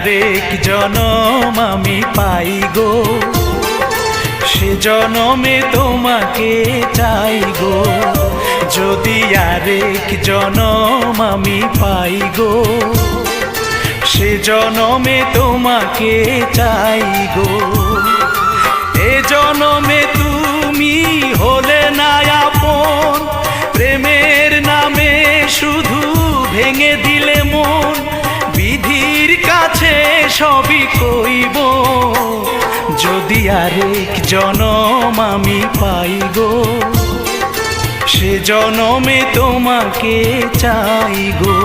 আরেক জনম আমি পাই গো, সে জনমে তোমাকে চাই গো। যদি আরেক জনম আমি পাই গো, সে জনমে তোমাকে চাই গো। এ জনমে তুমি হলে না আপন, প্রেমের নামে শুধু ভেঙে দিলে মন। বিধির কাছে সবই কইব, যদি আরেক জনম আমি পাই গো, সে জনমে তোমাকে চাই গো।